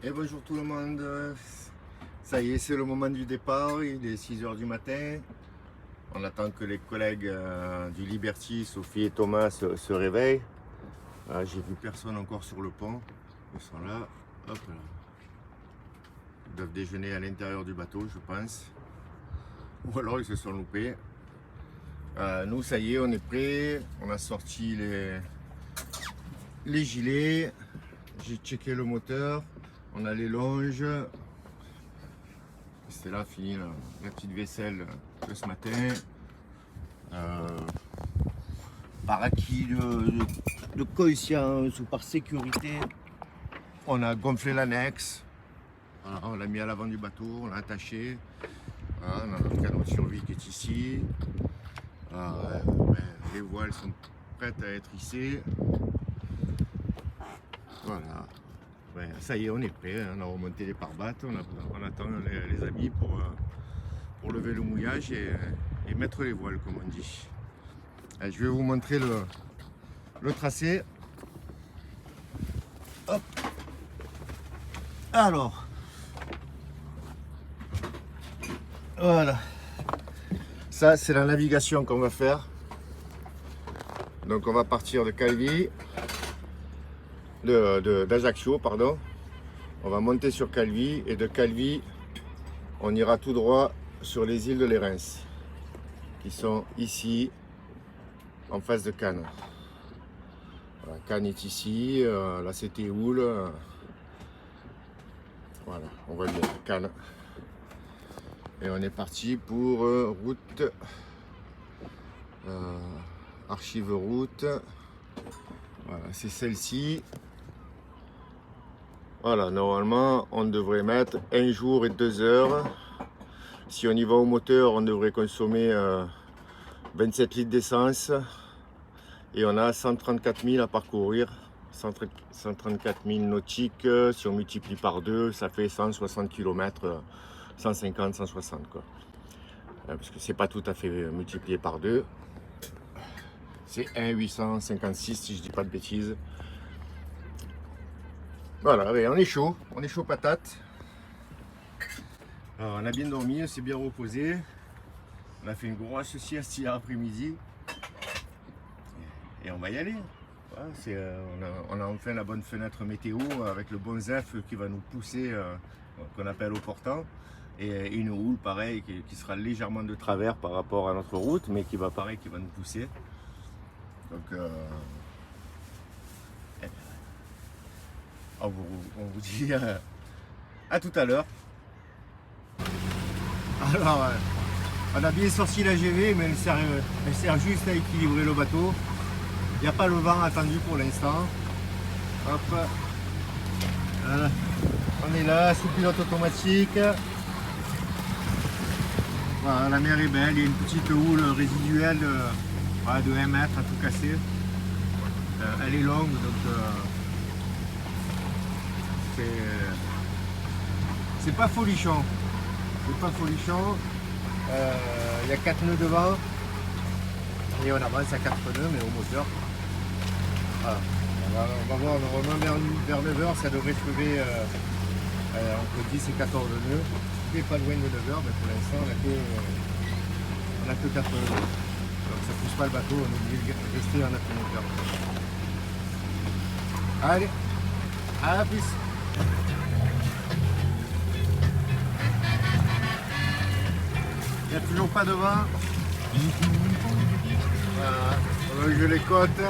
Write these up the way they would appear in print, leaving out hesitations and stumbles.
Et bonjour tout le monde, ça y est, c'est le moment du départ, il est 6 h du matin. On attend que les collègues du Liberty, Sophie et Thomas se réveillent. J'ai vu personne encore sur le pont, ils sont là, hop là. Ils doivent déjeuner à l'intérieur du bateau, je pense. Ou alors ils se sont loupés. Nous, ça y est, on est prêts, on a sorti les gilets, j'ai checké le moteur. On a les longes. C'est là, fini la petite vaisselle de ce matin. Par acquis de conscience ou par sécurité, on a gonflé l'annexe. Voilà, on l'a mis à l'avant du bateau, on l'a attaché. Voilà, on a notre canot de survie qui est ici. Les voiles sont prêtes à être hissées. Voilà. Ouais, ça y est, on est prêt, on a remonté les pare-battes, on attend les amis pour lever le mouillage et mettre les voiles, comme on dit. Allez, je vais vous montrer le tracé. Hop. Alors, voilà. Ça, c'est la navigation qu'on va faire. Donc, on va partir de Calvi. d'Ajaccio, pardon. On va monter sur Calvi et de Calvi, on ira tout droit sur les îles de Lérins, qui sont ici, en face de Cannes. Voilà, Cannes est ici, là c'était Houle. Voilà, on voit bien Cannes. Et on est parti pour route, archive route. Voilà, c'est celle-ci. Voilà, normalement, on devrait mettre 1 jour et 2 heures. Si on y va au moteur, on devrait consommer 27 litres d'essence. Et on a 134 000 à parcourir. 134 000 nautiques. Si on multiplie par 2, ça fait 160 km, 150, 160 quoi. Parce que c'est pas tout à fait multiplié par 2. C'est 1,856 si je dis pas de bêtises. Voilà, on est chaud patate. Alors, on a bien dormi, on s'est bien reposé. On a fait une grosse sieste hier après-midi. Et on va y aller. Voilà, on a enfin la bonne fenêtre météo avec le bon zef qui va nous pousser, qu'on appelle au portant. Et une houle pareil qui sera légèrement de travers par rapport à notre route, mais qui va nous pousser. Donc, on vous dit à tout à l'heure. Alors, on a bien sorti la GV, mais elle sert juste à équilibrer le bateau. Il n'y a pas le vent attendu pour l'instant. Hop. Voilà. On est là, sous pilote automatique. Voilà, la mer est belle, il y a une petite houle résiduelle de 1 mètre à tout casser. Elle est longue, donc c'est pas folichon. C'est pas folichon. Il y a 4 nœuds devant. Et on avance à 4 nœuds, mais au moteur. Voilà. On va voir, normalement vers 9 h, ça devrait se lever entre 10 et 14 nœuds. On n'est pas loin de 9 h, mais pour l'instant, on n'a que 4 nœuds. Donc ça ne pousse pas le bateau, on est obligé de rester en appui moteur. Allez, à la plus. Il n'y a toujours pas de vent. Voilà, on va lever les côtes.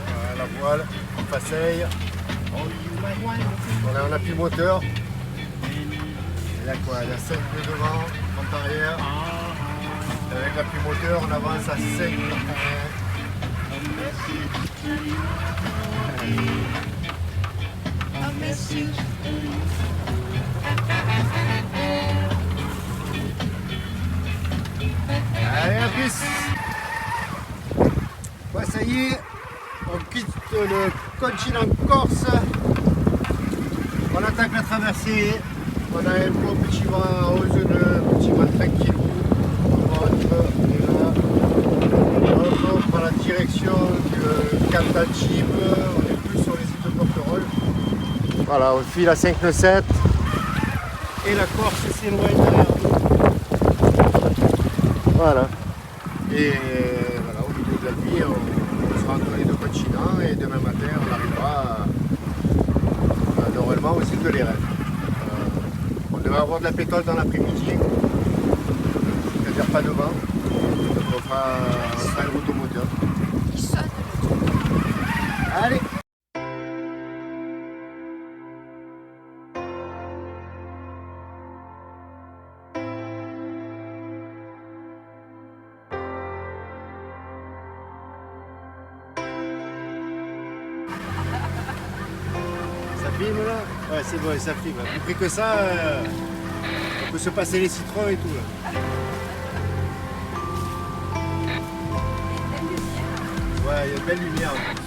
Voilà la voile, on passeille. On a un appui moteur. Il y a quoi? Il y a 5 nœuds devant, front arrière. Avec l'appui moteur, on avance à 5 nœuds arrière. Allez, à plus. Ouais, ça y est, on quitte le continent Corse. On attaque la traversée. On a un beau petit vent à 11 nœuds, petit vent tranquille. On prend la direction du Cap d'Antibes, on est plus sur les îles de Porquerolles. Voilà, on file à 5 nœuds 7 et la Corse s'éloigne derrière nous. Voilà. Et voilà, au milieu de la nuit, on sera entre les deux continents et demain matin, on arrivera normalement aux îles de l'Érène. On devrait avoir de la pétrole dans l'après-midi, c'est-à-dire pas de vent. Donc on fera une route au moteur. Allez! Ça filme là? Ouais, c'est bon, ça filme. Plus près que ça, on peut se passer les citrons et tout là. Ouais, il y a une belle lumière en plus.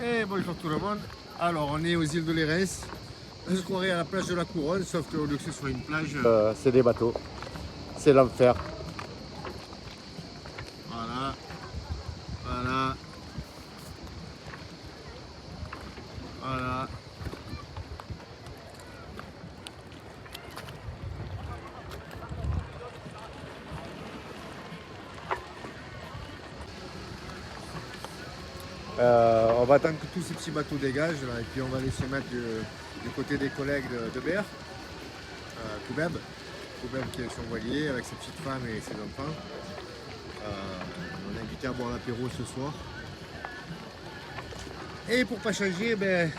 Et bonjour tout le monde. Alors on est aux îles de l'Érène. Je se croirais à la plage de la Couronne, sauf qu'au lieu que ce soit une plage, c'est des bateaux. C'est l'enfer. Voilà. Voilà. Voilà. On va attendre que tous ces petits bateaux dégagent là, et puis on va les se mettre du côté des collègues de Berre, Koubeb qui est son voilier avec sa petite femme et ses enfants. On est invité à boire l'apéro ce soir. Et pour pas changer, ben,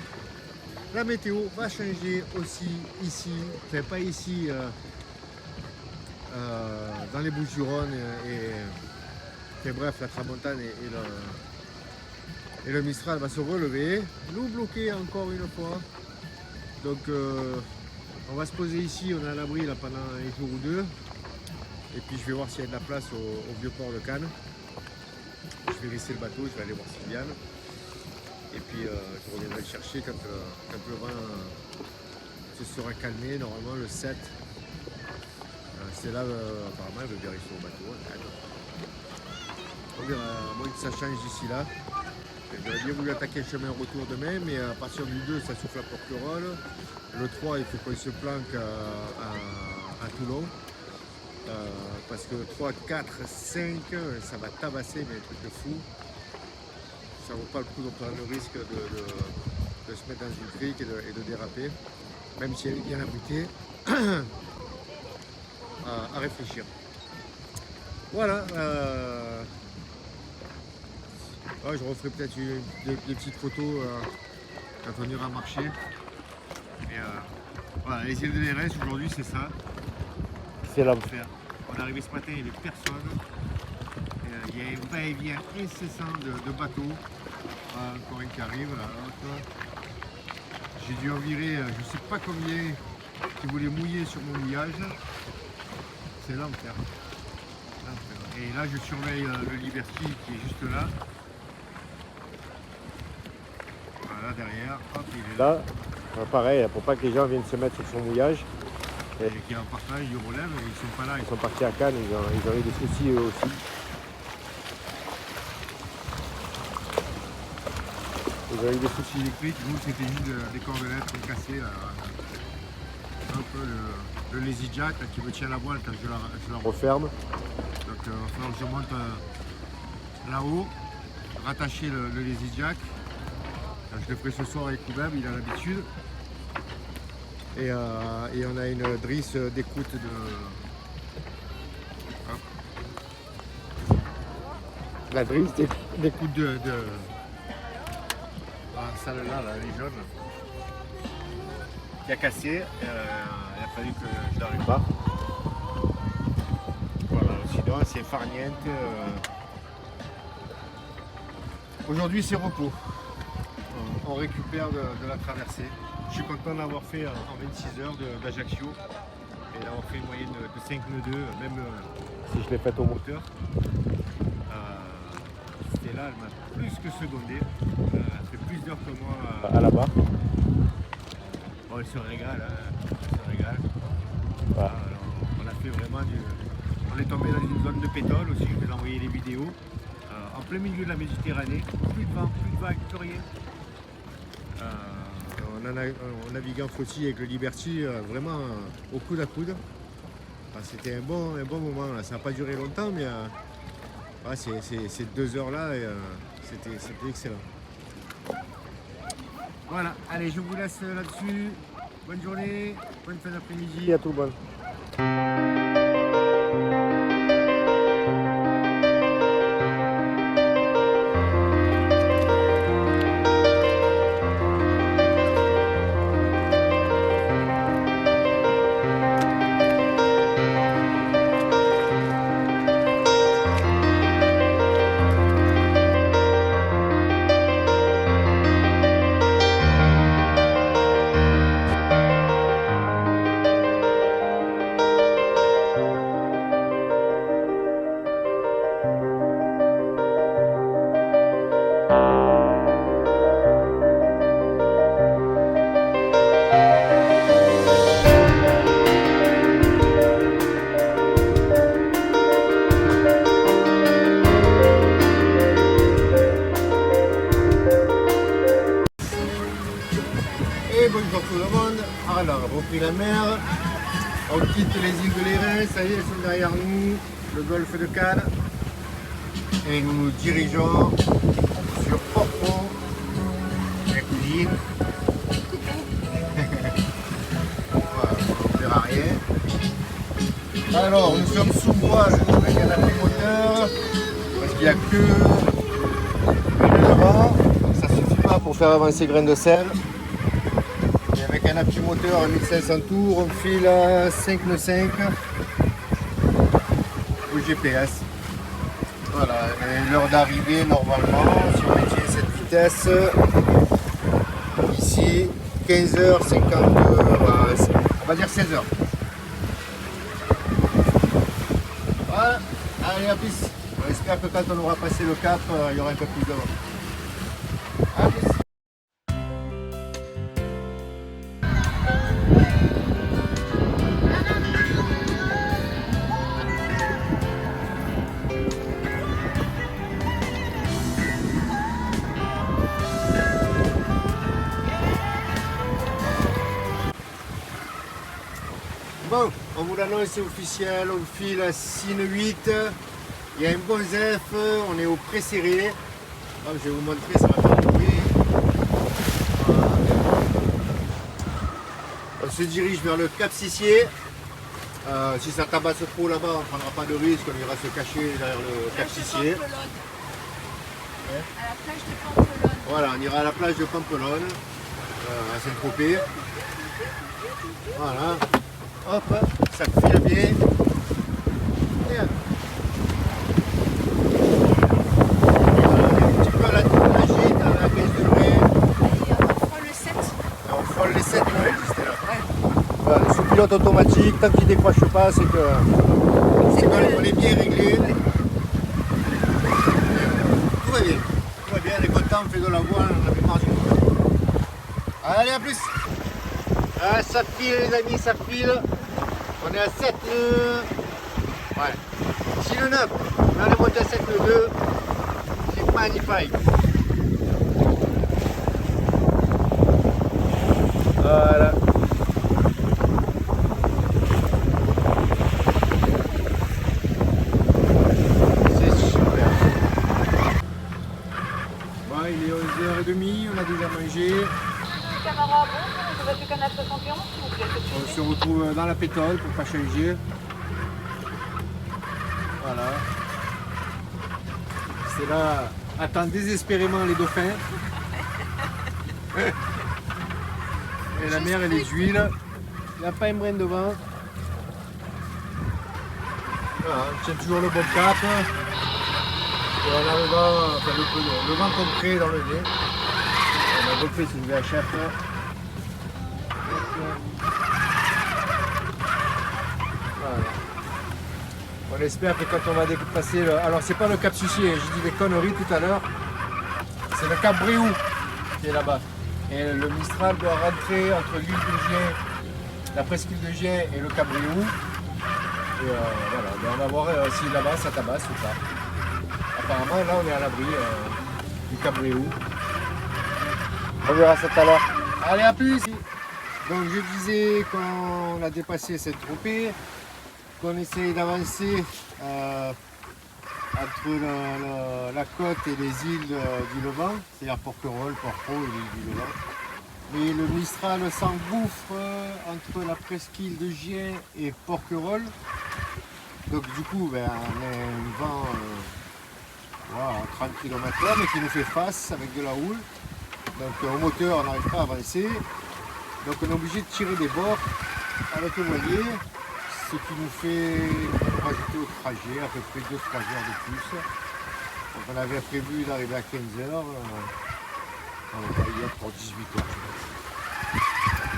la météo va changer aussi ici, enfin pas ici, dans les Bouches-du-Rhône et bref la Tramontane et le Mistral va se relever, nous bloquer encore une fois. Donc on va se poser ici, on est à l'abri là pendant un jour ou deux. Et puis je vais voir s'il y a de la place au vieux port de Cannes. Je vais laisser le bateau, je vais aller voir Sylviane. Et puis je reviendrai le chercher quand le vent se sera calmé, normalement le 7. C'est là, apparemment, elle veut bien rester au bateau. On verra, à moins que ça change d'ici là. J'aurais bien voulu attaquer le chemin retour demain, mais à partir du 2, ça souffle à Porquerolles. Le 3, il faut qu'on se planque à Toulon. Parce que 3, 4, 5, ça va tabasser, mais un truc de fou. Ça vaut pas le coup de prendre le risque de se mettre dans une crique et de déraper, même si elle est bien abritée. À réfléchir. Voilà. Ouais, je referai peut-être des petites photos quand on ira marcher. Et, voilà, les îles de l'Érène aujourd'hui c'est ça. C'est l'enfer. On est arrivé ce matin, il n'y avait personne. Il y a un va-et-vient incessant de bateaux. Encore un qui arrive là. J'ai dû en virer je ne sais pas combien qui voulaient mouiller sur mon mouillage. C'est l'enfer. Et là je surveille le Liberty qui est juste là. Voilà derrière, hop, il est là. Pareil, pour pas que les gens viennent se mettre sur son mouillage. Et qui est en partage, ils relèvent et ils sont pas là, ils sont partis à Cannes, ils ont eu des soucis eux aussi. Ils ont eu des soucis électriques, nous c'était juste des cordelettes cassées. Un peu le lazy jack là, qui me tient la voile quand je la referme. Donc il va falloir que je monte là-haut, rattacher le lazy jack. Je le ferai ce soir avec Koubeb, il a l'habitude. Et on a une drisse d'écoute de... Hein, la drisse d'écoute de... Ah, celle-là, là, elle est jaune. qui a cassé. Il a fallu que je la répare. Voilà, sinon c'est farniente. Aujourd'hui c'est repos. On récupère de la traversée. Je suis content d'avoir fait en 26 heures d'Ajaccio et d'avoir fait une moyenne de 5 nœuds 2, même si je l'ai faite au moteur. C'était là, elle m'a plus que secondé. Elle fait plus d'heures que moi à la barre. Bon, elle se régale, hein. Elle se régale. Voilà, alors, on a fait vraiment du... On est tombé dans une zone de pétrole aussi, je vais envoyer les vidéos. En plein milieu de la Méditerranée, plus de vent, plus de vagues, plus rien. On naviguait en flottille avec le Liberty vraiment au coude à coude. C'était un bon moment, là. Ça n'a pas duré longtemps, mais ces 2 heures-là, c'était excellent. Voilà, allez, je vous laisse là-dessus. Bonne journée, bonne fin d'après-midi, à tout le monde. Bonjour tout le monde, alors on repris la mer, on quitte les îles de l'Airain, ça y est, elles sont derrière nous, le golfe de Cannes, et nous nous dirigeons sur Porto, la cuisine. Voilà, on ne verra rien. Alors nous sommes sous voile avec un appui moteur, parce qu'il n'y a que une devant, ça ne suffit pas pour faire avancer le grain de sel. Avec un appui moteur à 1500 tours, on file à 5 nœuds 5 au GPS. Voilà, et l'heure d'arrivée normalement, si on maintient cette vitesse, ici 15h50, on va dire 16h. Voilà, allez à plus. On espère que quand on aura passé le cap, il y aura un peu plus de vent. À plus. Bon, on vous l'annonce, c'est officiel, on file à 6 nœuds 8, il y a un bon zef, on est au pré-serré. Je vais vous montrer, ça va faire du bruit. Voilà. On se dirige vers le Cap Sissier. Si ça tabasse trop là-bas, on ne prendra pas de risque, on ira se cacher derrière le Cap Sissier. À la plage de Pampelonne. Voilà, on ira à la plage de Pampelonne, à Saint-Tropez. Voilà. Hop, ça file bien. Et un petit peu à la gîte, à 15 degrés. Et on frôle le 7. Et on frôle les 7 degrés, c'était là. Ouais. Voilà, le sous-pilote automatique, tant qu'il ne décroche pas, c'est qu'on est bien réglé. Tout va bien. Tout va bien, on est content, on fait de la voile, on a fait marcher. Allez, à plus. Ah, ça file les amis, ça file. On est à 7 nœuds. Ouais. 6 nœuds 9. On est monté à 7 nœuds 2. C'est magnifique. Voilà. C'est super. Bon, il est 11h30, on a déjà mangé. Camara, bon, je vais canal 71, s'il vous plaît. On se retrouve dans la pétole pour pas changer. Voilà. C'est là, attend désespérément les dauphins. Et la mer et les huiles. Il n'y a pas un brin de vent. Voilà, on tient toujours le bon cap. Et on a le vent, enfin le vent concret dans le nez. On a refait une VHF. Voilà. On espère que quand on va dépasser le... Alors c'est pas le cap Sucier, j'ai dit des conneries tout à l'heure. C'est le cap Bréou qui est là-bas. Et le Mistral doit rentrer entre l'île de Gien, la presqu'île de Gien et le cap Bréou. Et voilà, ben, on va voir si là-bas ça tabasse ou pas. Apparemment là on est à l'abri du cap Bréou. On verra ça tout à l'heure. Allez, à plus. Donc je disais qu'on a dépassé cette tropée, qu'on essaye d'avancer entre la côte et les îles du Levant, c'est-à-dire Porquerolles, Porquerolles et l'île du Levant. Mais le Mistral s'engouffre entre la presqu'île de Gien et Porquerolles. Donc du coup, ben, on a un vent à 30 km/h, mais qui nous fait face avec de la houle. Donc au moteur, on n'arrive pas à avancer. Donc on est obligé de tirer des bords avec le voilier, ce qui nous fait rajouter au trajet à peu près 2-3 heures de plus. Donc on avait prévu d'arriver à 15 heures, on va y être pour 18 heures.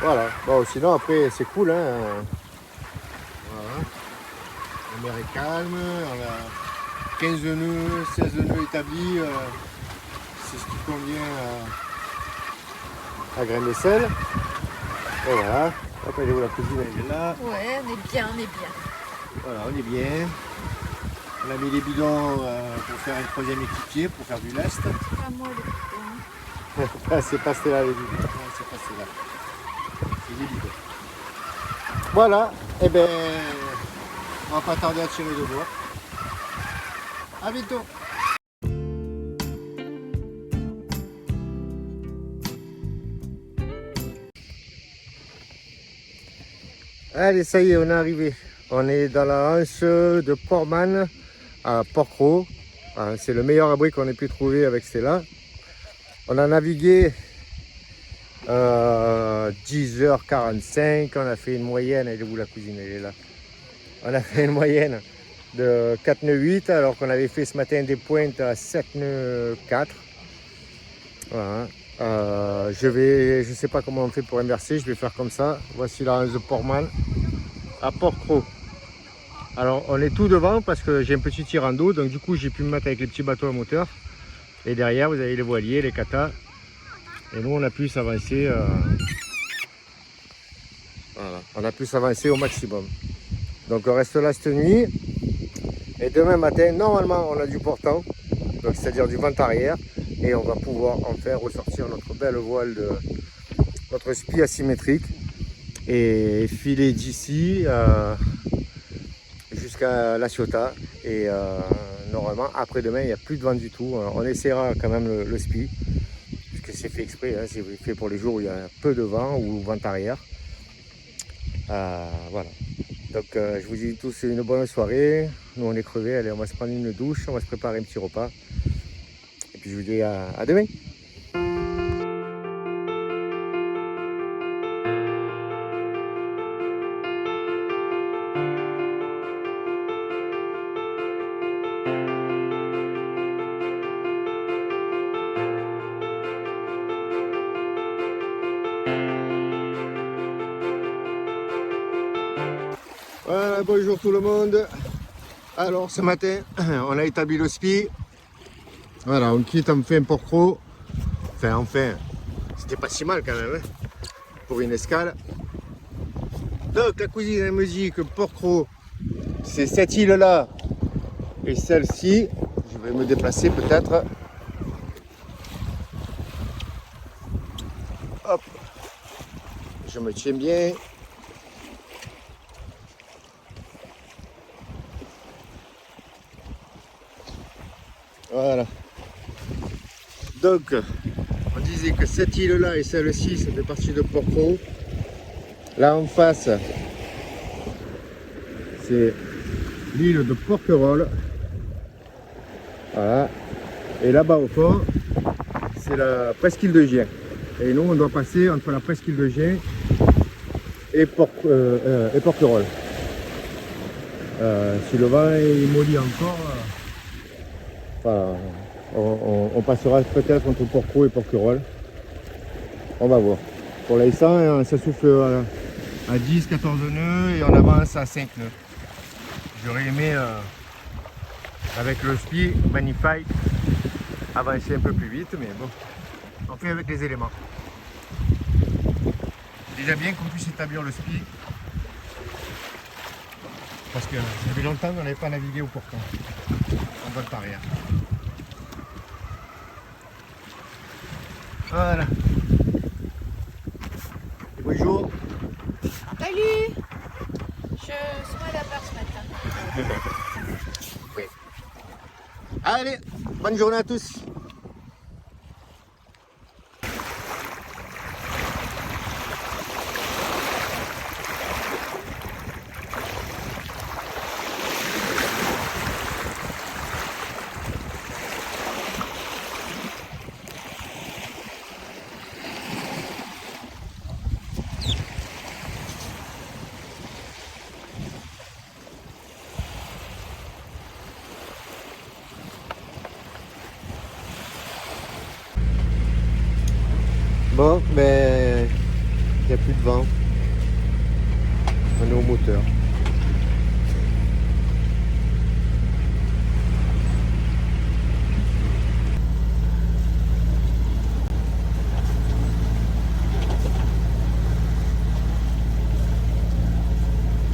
Voilà, bon sinon après c'est cool, hein. Voilà. La mer est calme, on a 15 nœuds, 16 nœuds établis, c'est ce qui convient à grain de sel. Et voilà, hop, elle est où la cousine, elle est là. Ouais, on est bien, on est bien. Voilà, on est bien. On a mis les bidons pour faire un troisième équipier, pour faire du lest. Pas moi le bidon. Ah, c'est passé là les bidons. Ouais, c'est passé là. C'est les bidons. Voilà, et ben on va pas tarder à tirer de bord. À bientôt. Allez, ça y est, on est arrivé. On est dans la hanse de Portman à Porquerolles. C'est le meilleur abri qu'on ait pu trouver avec Stella. On a navigué 10h45. On a fait une moyenne. Elle est où la cousine? Elle est là. On a fait une moyenne de 4 nœuds 8 alors qu'on avait fait ce matin des pointes à 7 nœuds 4. Voilà. Je sais pas comment on fait pour inverser, je vais faire comme ça. Voici la hanse de Portman à Porquerolles. Alors on est tout devant parce que j'ai un petit tirant d'eau, donc du coup j'ai pu me mettre avec les petits bateaux à moteur. Et derrière vous avez les voiliers, les katas. Et nous on a pu s'avancer. Voilà, on a pu s'avancer au maximum. Donc on reste là cette nuit. Et demain matin, normalement on a du portant, donc c'est-à-dire du vent arrière. Et on va pouvoir enfin ressortir notre belle voile de notre spi asymétrique et filer d'ici jusqu'à La Ciotat. Et normalement après-demain il n'y a plus de vent du tout. On essaiera quand même le spi, puisque c'est fait exprès, hein, c'est fait pour les jours où il y a peu de vent ou vent arrière. Voilà. Donc je vous dis tous une bonne soirée. Nous on est crevés, allez on va se prendre une douche, on va se préparer un petit repas. Et puis je vous dis à demain. Voilà, bonjour tout le monde. Alors ce matin, on a établi le spi. Voilà, on quitte enfin Porquerolles. Enfin, c'était pas si mal quand même, hein, pour une escale. Donc la cousine elle me dit que Porquerolles, c'est cette île-là et celle-ci. Je vais me déplacer peut-être. Hop, je me tiens bien. Voilà. Donc, on disait que cette île-là et celle-ci, ça fait partie de Porquerolles. Là en face, c'est l'île de Porquerolles. Voilà. Et là-bas au fond, c'est la presqu'île de Gien. Et nous, on doit passer entre la presqu'île de Gien et Porquerolles. Si le vent est molli encore, voilà, on passera peut-être entre Porquerolles et Porquerolles. On va voir. Pour l'instant, ça souffle à 10-14 nœuds et on avance à 5 nœuds. J'aurais aimé, avec le SPI Magnifique, avancer un peu plus vite, mais bon, on fait avec les éléments. Déjà bien qu'on puisse établir le SPI, parce que ça fait longtemps qu'on n'avait pas navigué au portant, en volte arrière. Voilà. Et bonjour. Salut. Je suis à la barre ce matin. Oui. Allez, bonne journée à tous. Bon, ben, il n'y a plus de vent. On est au moteur.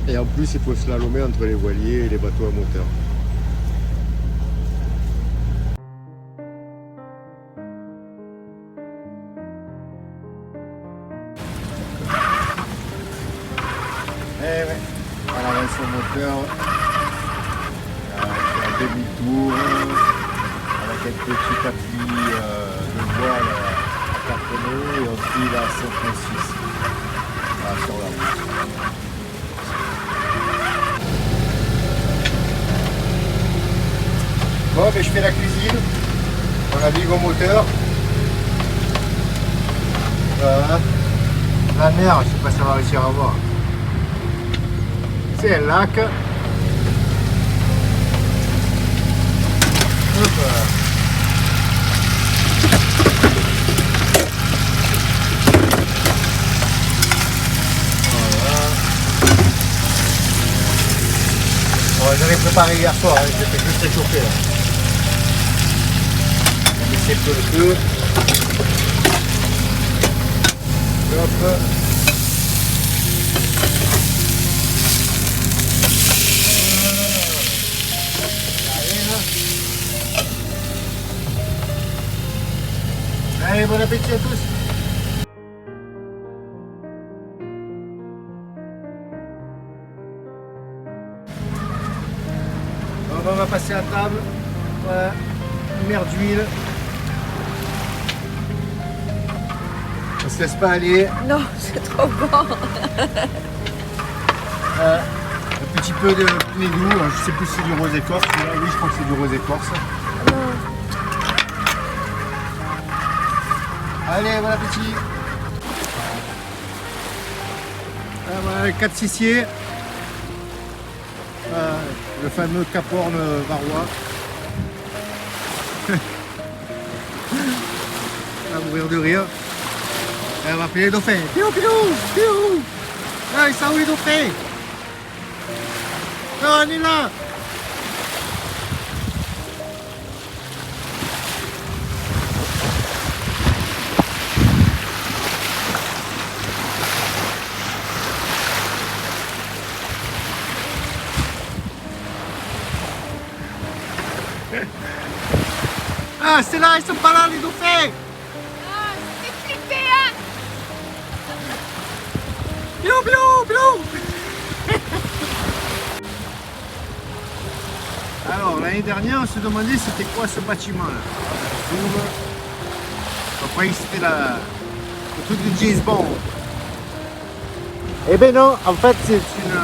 Et en plus, il faut slalomer entre les voiliers et les bateaux à moteur. Eh ouais, on avance au moteur, on fait un demi-tour avec un petit appui de voile à 4 nœuds et on file à 5,6 sur la route. Bon, ben, je fais la cuisine, on navigue au moteur. Voilà. La mer, je sais pas si on va réussir à voir. C'est un lac. Hop. Voilà. Bon, j'avais préparé hier soir, hein, j'étais juste réchauffé là. On va laisser un peu le feu. Hop. Allez, bon appétit à tous. On va passer à table. Voilà, une mer d'huile. On se laisse pas aller. Non, c'est trop bon. Un petit peu de lait doux. Je sais plus si c'est du rose écorce. Oui, je crois que c'est du rose écorce. Allez, bon appétit. Voilà le 4 sissiers. Le fameux caporne varois. On va mourir de rire. Et on va appeler les dauphins. Pilou, pilou, pilou. Ah, ils sont où les dauphins? Non, on est là. Ah, c'est là, ils sont pas là, les dauphins! Ah, c'est flippé, hein. Bilou, bilou, bilou! Alors, l'année dernière, on se demandait c'était quoi ce bâtiment-là. On croyait que c'était le truc de James Bond. Eh ben non, en fait, c'est une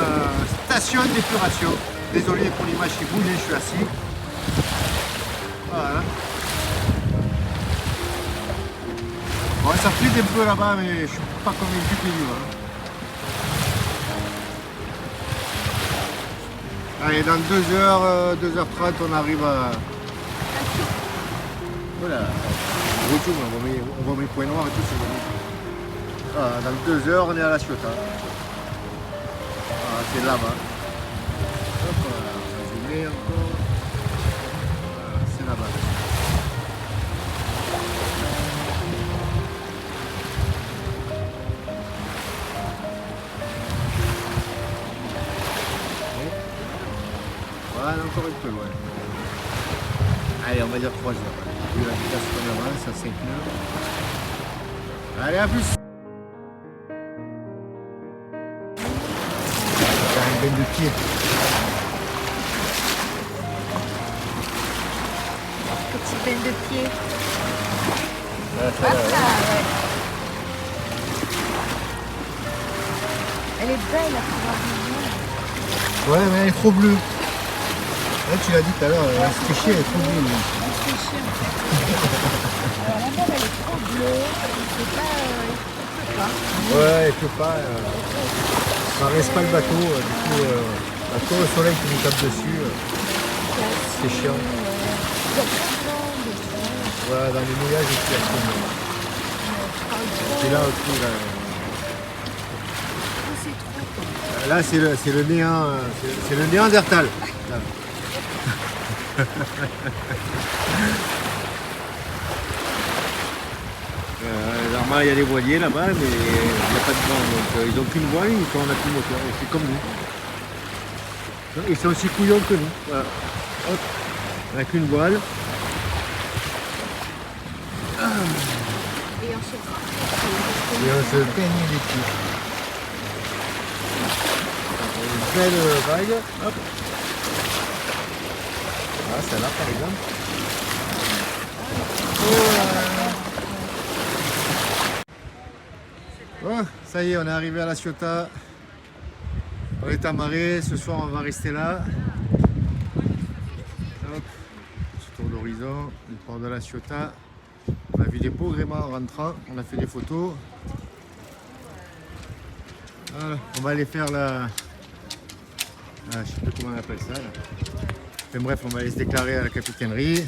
station d'épuration. Désolé pour l'image qui bouge, je suis assis. Voilà. Bon, ça fluide un peu là-bas, mais je suis pas convaincu qu'il y va. Allez, dans 2h, 2h30, on arrive à... Voilà. Retour, on voit mes points noirs et tout, c'est bon. Voilà, dans 2 heures, on est à La Ciotat. Voilà, c'est là-bas. Hop, voilà, on va zoomer encore. Voilà, c'est là-bas. Voilà, encore un peu loin. Allez, on va dire 3 heures. Vu la vitesse qu'on avance à 5 nœuds. Allez, à plus. T'as un bain de pied. Petit bain de pied. Là, Hop là, ouais. Elle est belle la couleur du jaune. ouais, mais elle est trop bleue. Là, tu l'as dit tout à l'heure, la stéchée, elle est trop bleue. C'est chiant. Alors la mer elle est trop bleue. Il peut pas. Ouais, elle peut pas. Ça reste pas le bateau. Du coup, bateau au soleil qui nous tape dessus. C'est chiant. Il y a plein de monde. Voilà, dans les mouillages, il y a tout le monde. C'est là aussi, là. C'est trop quoi. Là, c'est le néant, c'est le néandertal. Là. Normalement, il y a des voiliers là-bas, mais il n'y a pas de vent. Donc, ils n'ont qu'une voile, ils tournent à tout moteur. Et c'est comme nous. Ils sont aussi couillons que nous. Voilà. Hop. On n'a qu'une voile. Et on se prend. Et on se baigne les pieds. Une belle vague. Hop. Ah, celle-là par exemple. Oh, ça y est, on est arrivé à La Ciotat. On est amarré. Ce soir, on va rester là. Hop. Petit tour d'horizon. Le port de La Ciotat. On a vu des beaux gréements en rentrant. On a fait des photos. Voilà. On va aller faire la... je ne sais plus comment on appelle ça. Là. Enfin, bref, on va aller se déclarer à la capitainerie.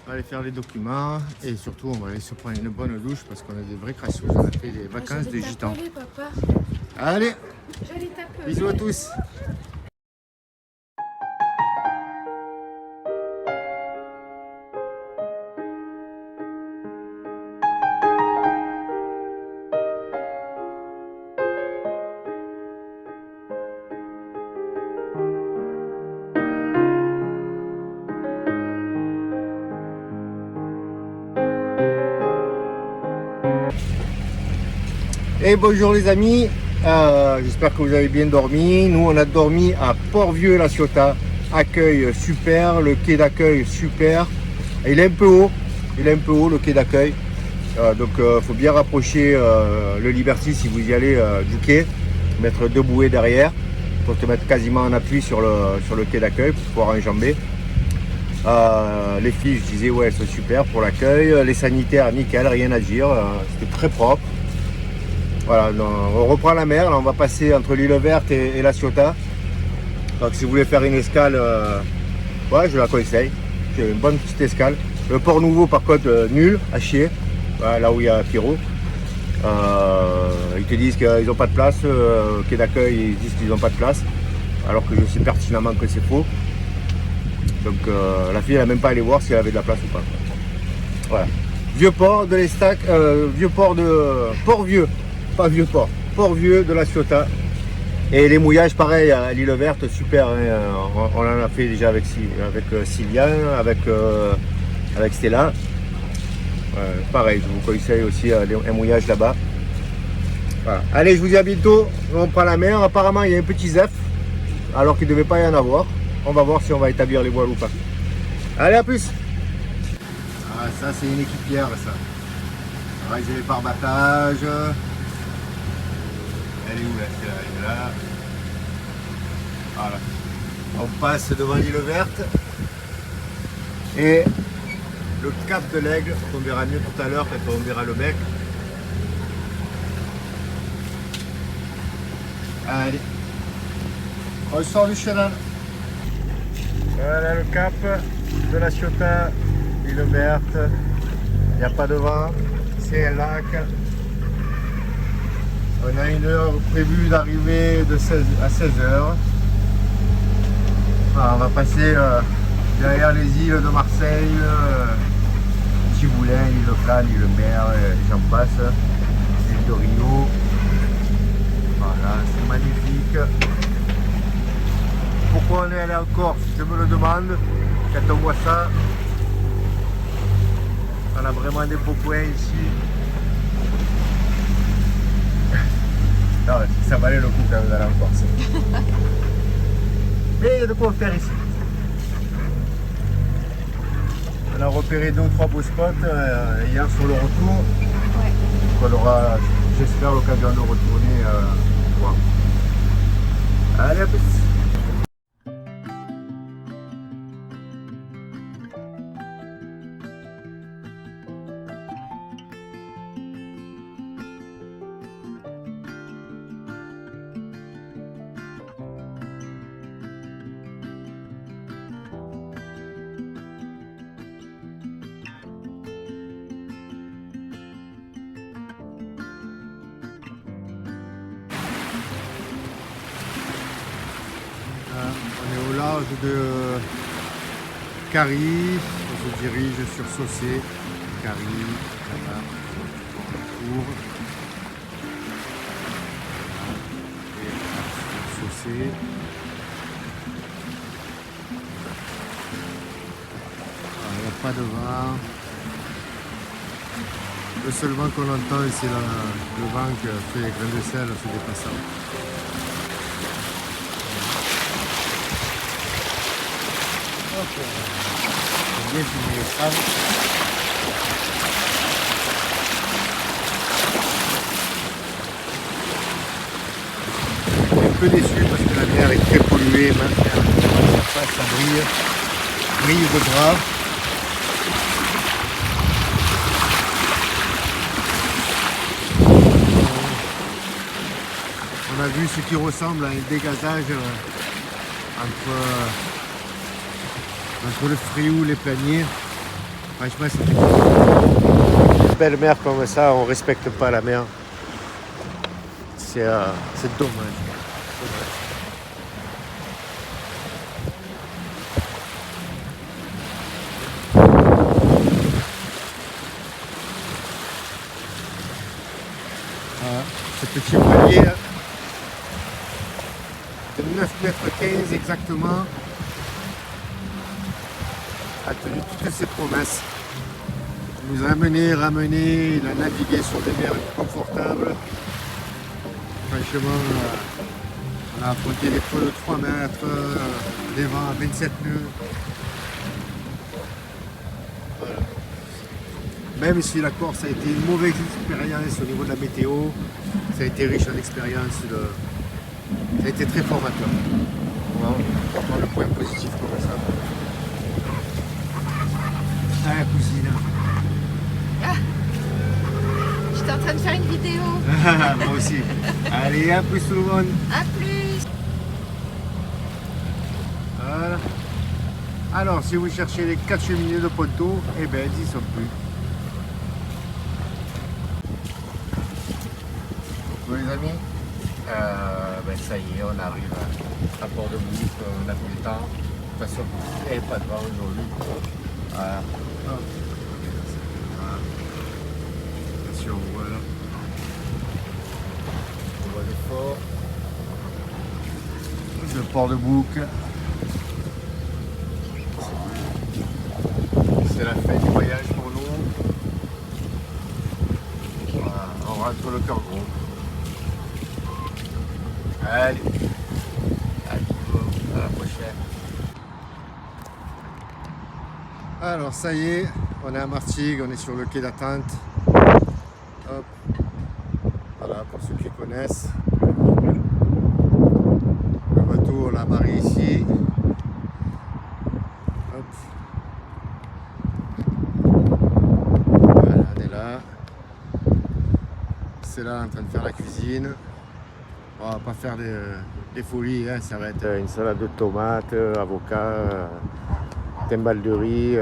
On va aller faire les documents et surtout on va aller se prendre une bonne douche parce qu'on a des vraies crasseuses. On a fait des vacances de gitans. Papa. Allez, J'allais taper. bisous à tous. Et bonjour les amis, j'espère que vous avez bien dormi. Nous on a dormi à Port-Vieux-La Ciotat. Accueil super, le quai d'accueil super. Il est un peu haut, le quai d'accueil. Donc faut bien rapprocher le Liberty si vous y allez du quai. Mettre 2 bouées derrière pour te mettre quasiment en appui sur le quai d'accueil pour pouvoir enjamber. Les filles, je disais ouais, elles sont super pour l'accueil. Les sanitaires, nickel, rien à dire. C'était très propre. Voilà, donc, on reprend la mer, là on va passer entre l'île verte et La Ciotat. Donc si vous voulez faire une escale, ouais, je la conseille. C'est une bonne petite escale. Le port nouveau par contre, nul, à chier. Voilà, là où il y a Pierrot. Ils te disent qu'ils n'ont pas de place. Quai d'accueil, ils disent qu'ils n'ont pas de place. Alors que je sais pertinemment que c'est faux. Donc la fille, elle n'a même pas allé voir si elle avait de la place ou pas. Voilà. Vieux port de l'Estac, vieux port de Port-Vieux. Pas vieux port, Port-Vieux de La Ciotat. Et les mouillages, pareil, à l'île verte, super. Hein, on en a fait déjà avec Sylvian, avec Stella. Pareil, je vous conseille aussi un mouillage là-bas. Voilà. Allez, je vous dis à bientôt. On prend la mer. Apparemment, il y a un petit zef, alors qu'il ne devait pas y en avoir. On va voir si on va établir les voiles ou pas. Allez, à plus. Ah, ça, c'est une équipière, ça. Ranger les pare-battages. Elle est où là? Elle est là. Voilà. On passe devant l'île verte. Et le cap de l'Aigle, on verra mieux tout à l'heure quand on verra le bec. Allez. On sort du chenal. Voilà le cap de la Ciotat, île verte. Il n'y a pas de vent, c'est un lac. On a une heure prévue d'arrivée de 16 à 16h. On va passer derrière les îles de Marseille, Tivoulin, l'île de Plane, l'île de Mer, j'en passe, l'île de Rio. Voilà, c'est magnifique. Pourquoi on est allé en Corse? Je me le demande. Quand on voit ça, on a vraiment des beaux coins ici. Non, ça valait le coup quand même d'aller en Corse. Mais il y a de quoi faire ici. On a repéré 2 ou 3 beaux spots hier sur le retour. Ouais. On aura, j'espère, l'occasion de retourner voir. Allez, à plus. On est au large de Carie, on se dirige sur Saucé. Carie, là-bas, on tourne. Et sur Saucé. Il n'y a pas de vent. Le seul vent qu'on entend, c'est le vent que fait les grains de sel se déplaçant. Bien filmé les traves. Je suis un peu déçu parce que la mer est très polluée maintenant. La surface, ça brille de gras. On a vu ce qui ressemble à un dégazage entre le Frioul et les Planiers. Franchement, c'est une belle mer comme ça, on ne respecte pas la mer. C'est dommage. Voilà, ce petit voilier de 9,15 m exactement a tenu toutes ses promesses. Il nous a ramené, il a navigué sur des mers confortables. Franchement, on a affronté des creux de 3 mètres, des vents à 27 nœuds. Voilà. Même si la Corse a été une mauvaise expérience au niveau de la météo, ça a été riche en expérience, ça a été très formateur. Voilà, on prend le point positif comme ça. Ah, cousine. Ah, j'étais en train de faire une vidéo. Moi aussi. Allez, à plus tout le monde. À plus. Voilà. Alors, si vous cherchez les 4 cheminées de Ponto, eh bien, ils y sont plus. Bon, les amis, ça y est, on arrive à Port-de-Bouc, on a pris le temps. De toute façon, il n'y avait pas de vent aujourd'hui. Voilà. Attention, voilà. On voit le fort. Le Port-de-Bouc. C'est la fin du voyage pour nous. Voilà, on rentre le cœur gros. Allez, à la prochaine. Alors ça y est, on est à Martigues, on est sur le quai d'attente. Hop. Voilà, pour ceux qui connaissent. Le bateau, on l'a amarré ici. Hop. Voilà, on est là. C'est là en train de faire la cuisine. On va pas faire des folies, hein. Ça va être une salade de tomates, avocat, timbales de riz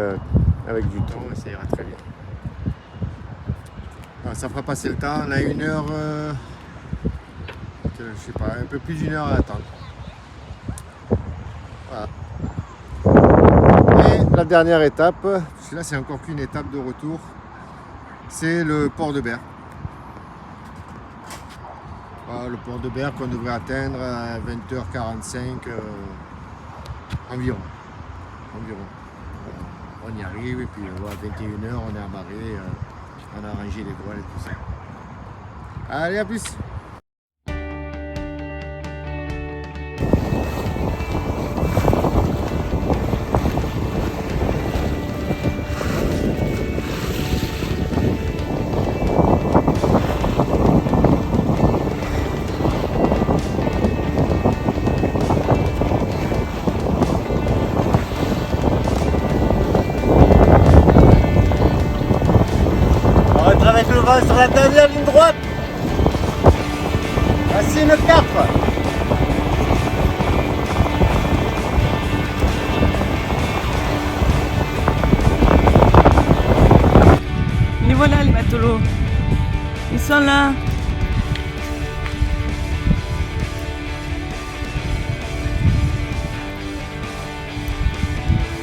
avec du thon, et ça ira très bien. Alors, ça fera passer le temps. On a 1 heure, je sais pas, un peu plus d'1 heure à attendre. Voilà. Et la dernière étape, parce que là c'est encore qu'une étape de retour, c'est le port de Berre. Voilà, le port de Berre qu'on devrait atteindre à 20h45 environ. On y arrive et puis à 21h on est amarré, on a rangé les voiles et tout ça. Allez, à plus! Avec le vent sur la dernière ligne droite. Voici une carpe. Les voilà les matelots. Ils sont là.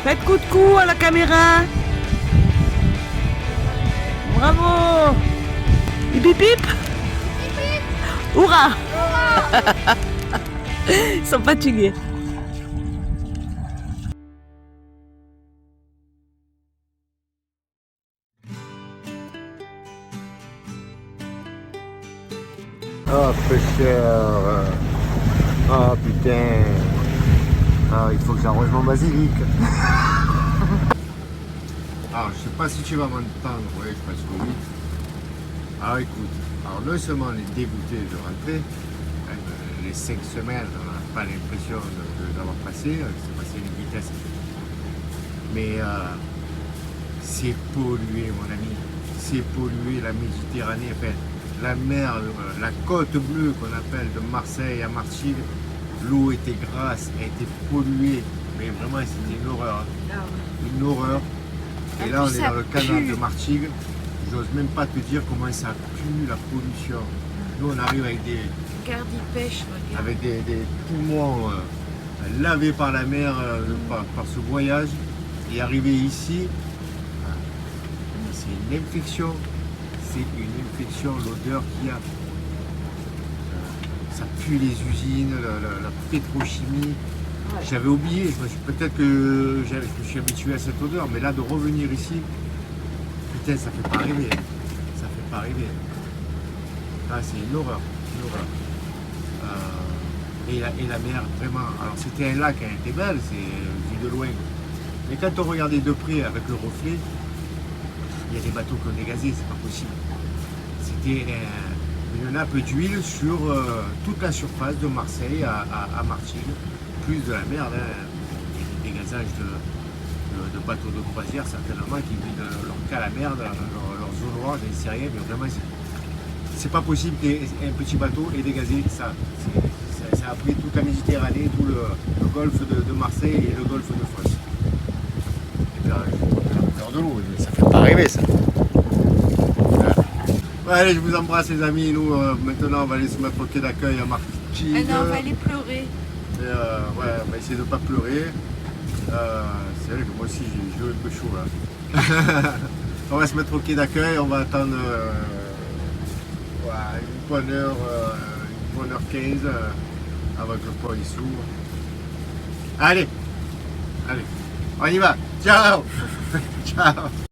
Faites coup de cou à la caméra. Bravo! Bip bip bip! Hurrah! Ils sont fatigués. Oh pêcheur! Oh putain! Ah, il faut que j'arrose mon basilic! Alors, je sais pas si tu vas m'entendre, oui, je pense que oui. Alors écoute, alors non seulement on est dégoûté de rentrer, les 5 semaines, on n'a pas l'impression d'avoir passé, c'est passé à une vitesse. Mais c'est pollué, mon ami, c'est pollué la Méditerranée, enfin, la mer, la côte bleue qu'on appelle de Marseille à Martigues, l'eau était grasse, elle était polluée, mais vraiment c'était une horreur, une horreur. Et là, on est dans le canal de Martigues. J'ose même pas te dire comment ça pue la pollution. Nous, on arrive avec des poumons lavés par la mer, par ce voyage. Et arriver ici, c'est une infection. C'est une infection, l'odeur qu'il y a. Ça pue les usines, la pétrochimie. J'avais oublié, peut-être que je me suis habitué à cette odeur, mais là de revenir ici, putain, ça fait pas rêver. Ça fait pas rêver. Ah, c'est une horreur, une horreur. Et la mer, vraiment. Alors c'était un lac, elle était belle, c'est vu de loin. Mais quand on regardait de près avec le reflet, il y a des bateaux qui ont dégazé, c'est pas possible. C'était une nappe d'huile sur toute la surface de Marseille à Martigues. Plus de la merde, hein. Des dégazages de bateaux de croisière certainement qui vident leur cas à la merde, leur zone noire, j'en sais rien, mais vraiment c'est pas possible qu'un petit bateau ait dégazé ça. Ça a pris toute la Méditerranée, tout le golfe de Marseille et le golfe de Fos. Et puis la couleur de l'eau, ça fait pas rêver ça. Voilà. Ouais, allez, je vous embrasse les amis, nous maintenant on va aller se mettre au quai d'accueil à Martigues. Ah non, on va aller pleurer. Et ouais, on va essayer de ne pas pleurer. C'est vrai que moi aussi j'ai eu un peu chaud là. On va se mettre au quai d'accueil, on va attendre une bonne heure 15 avant que le port il s'ouvre. Allez, on y va. Ciao. Ciao.